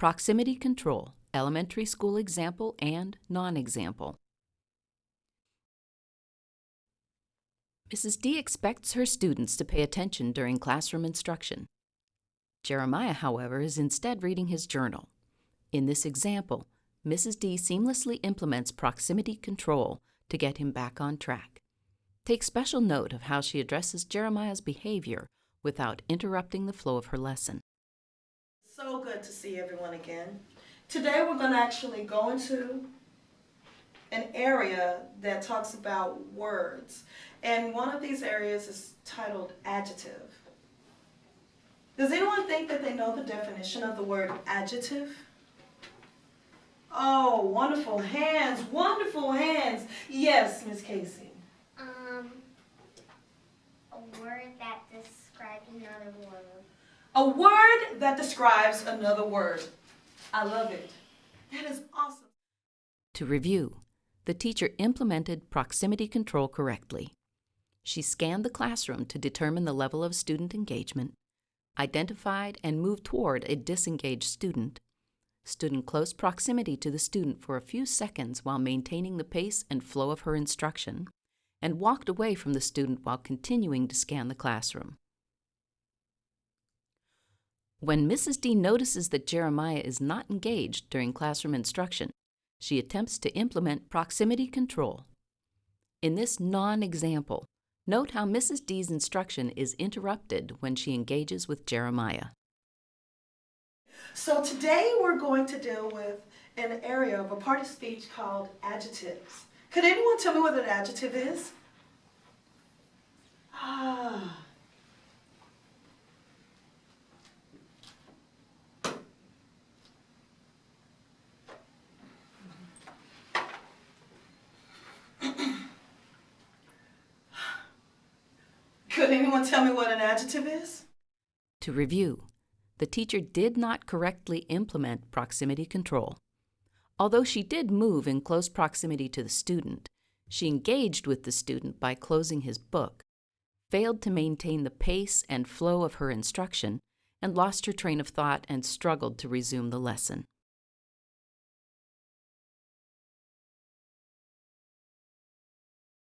Proximity control, elementary school example and non-example. Mrs. D expects her students to pay attention during classroom instruction. Jeremiah, however, is instead reading his journal. In this example, Mrs. D seamlessly implements proximity control to get him back on track. Take special note of how she addresses Jeremiah's behavior without interrupting the flow of her lesson. So good to see everyone again. Today we're going to actually go into an area that talks about words. And one of these areas is titled adjective. Does anyone think that they know the definition of the word adjective? Oh, wonderful hands, wonderful hands. Yes, Miss Casey. A word that describes another word. A word that describes another word. I love it. That is awesome. To review, the teacher implemented proximity control correctly. She scanned the classroom to determine the level of student engagement, identified and moved toward a disengaged student, stood in close proximity to the student for a few seconds while maintaining the pace and flow of her instruction, and walked away from the student while continuing to scan the classroom. When Mrs. D notices that Jeremiah is not engaged during classroom instruction, she attempts to implement proximity control. In this non-example, note how Mrs. D's instruction is interrupted when she engages with Jeremiah. So today we're going to deal with an area of a part of speech called adjectives. Could anyone tell me what an adjective is? Could anyone tell me what an adjective is? To review, the teacher did not correctly implement proximity control. Although she did move in close proximity to the student, she engaged with the student by closing his book, failed to maintain the pace and flow of her instruction, and lost her train of thought and struggled to resume the lesson.